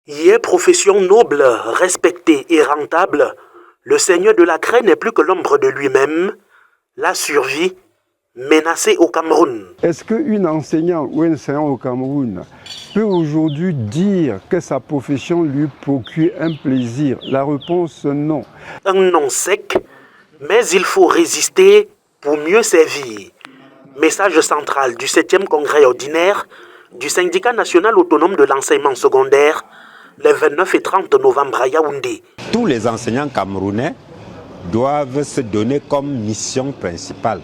Y est profession noble, respectée et rentable, le seigneur de la craie n'est plus que l'ombre de lui-même, la survie menacée au Cameroun. Est-ce qu'une enseignante ou un enseignant au Cameroun peut aujourd'hui dire que sa profession lui procure un plaisir? La réponse non. Un nom sec, mais il faut résister pour mieux servir. Message central du 7e congrès ordinaire du syndicat national autonome de l'enseignement secondaire, les 29 et 30 novembre à Yaoundé. Tous les enseignants camerounais doivent se donner comme mission principale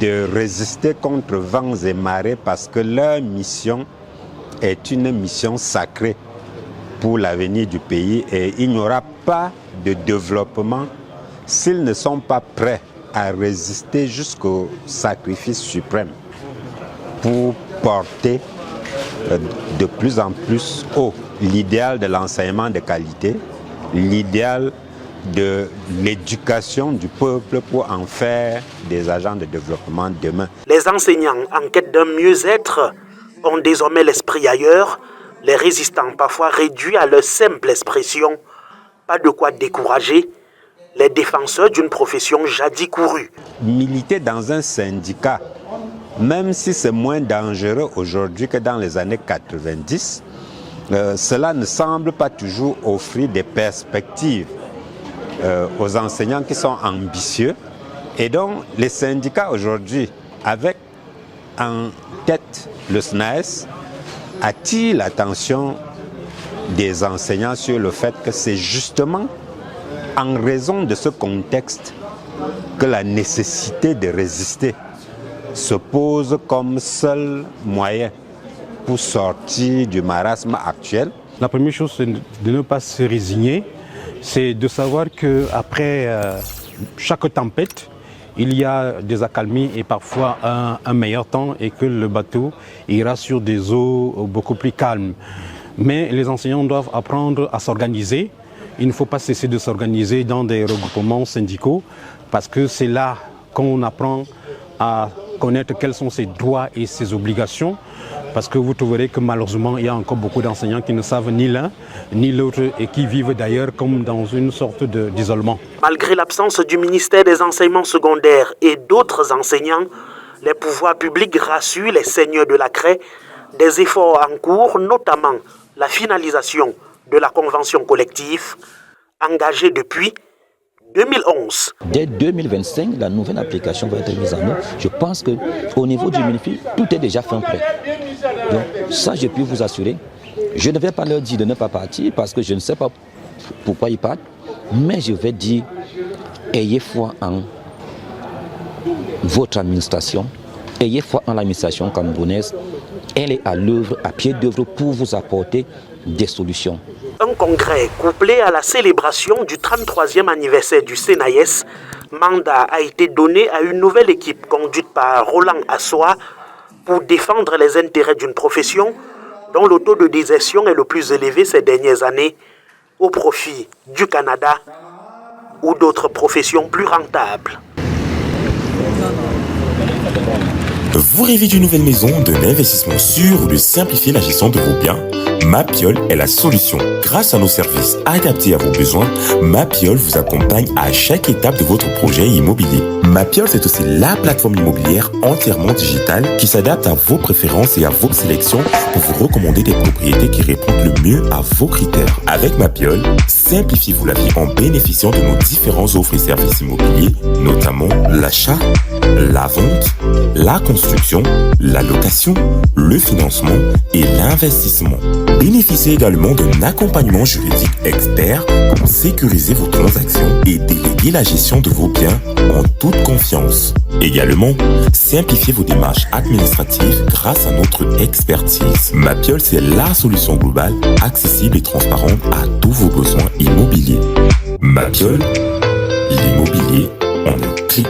de résister contre vents et marées parce que leur mission est une mission sacrée pour l'avenir du pays et il n'y aura pas de développement s'ils ne sont pas prêts à résister jusqu'au sacrifice suprême pour porter de plus en plus haut l'idéal de l'enseignement de qualité, l'idéal de l'éducation du peuple pour en faire des agents de développement demain. Les enseignants en quête d'un mieux-être ont désormais l'esprit ailleurs, les résistants parfois réduits à leur simple expression, pas de quoi décourager les défenseurs d'une profession jadis courue. Militer dans un syndicat, même si c'est moins dangereux aujourd'hui que dans les années 90, cela ne semble pas toujours offrir des perspectives aux enseignants qui sont ambitieux. Et donc les syndicats aujourd'hui, avec en tête le SNAES, attirent l'attention des enseignants sur le fait que c'est justement en raison de ce contexte que la nécessité de résister se pose comme seul moyen pour sortir du marasme actuel. La première chose, c'est de ne pas se résigner, c'est de savoir qu'après chaque tempête, il y a des accalmies et parfois un meilleur temps et que le bateau ira sur des eaux beaucoup plus calmes. Mais les enseignants doivent apprendre à s'organiser. Il ne faut pas cesser de s'organiser dans des regroupements syndicaux parce que c'est là qu'on apprend à connaître quels sont ses droits et ses obligations. Parce que vous trouverez que malheureusement, il y a encore beaucoup d'enseignants qui ne savent ni l'un ni l'autre et qui vivent d'ailleurs comme dans une sorte d'isolement. Malgré l'absence du ministère des enseignements secondaires et d'autres enseignants, les pouvoirs publics rassurent les seigneurs de la craie des efforts en cours, notamment la finalisation de la convention collective engagée depuis 2011. Dès 2025, la nouvelle application va être mise en œuvre. Je pense qu'au niveau du MINFI, tout est déjà fin prêt. Donc ça, je peux vous assurer. Je ne vais pas leur dire de ne pas partir parce que je ne sais pas pourquoi ils partent. Mais je vais dire, ayez foi en votre administration. Ayez foi en l'administration camerounaise. Elle est à l'œuvre, à pied d'œuvre pour vous apporter des solutions. Un congrès couplé à la célébration du 33e anniversaire du SNAES, mandat a été donné à une nouvelle équipe conduite par Roland Assoa pour défendre les intérêts d'une profession dont le taux de désertion est le plus élevé ces dernières années au profit du Canada ou d'autres professions plus rentables. Vous rêvez d'une nouvelle maison, d'un investissement sûr ou de simplifier la gestion de vos biens? Mapiol est la solution. Grâce à nos services adaptés à vos besoins, Mapiol vous accompagne à chaque étape de votre projet immobilier. Mapiol, c'est aussi la plateforme immobilière entièrement digitale qui s'adapte à vos préférences et à vos sélections pour vous recommander des propriétés qui répondent le mieux à vos critères. Avec Mapiol, simplifiez-vous la vie en bénéficiant de nos différents offres et services immobiliers, notamment l'achat, la vente, la construction, la location, le financement et l'investissement. Bénéficiez également d'un accompagnement juridique expert pour sécuriser vos transactions et déléguer la gestion de vos biens en toute confiance. Également, simplifiez vos démarches administratives grâce à notre expertise. Mapiol, c'est la solution globale, accessible et transparente à tous vos besoins immobiliers. Mapiol, l'immobilier en un clic.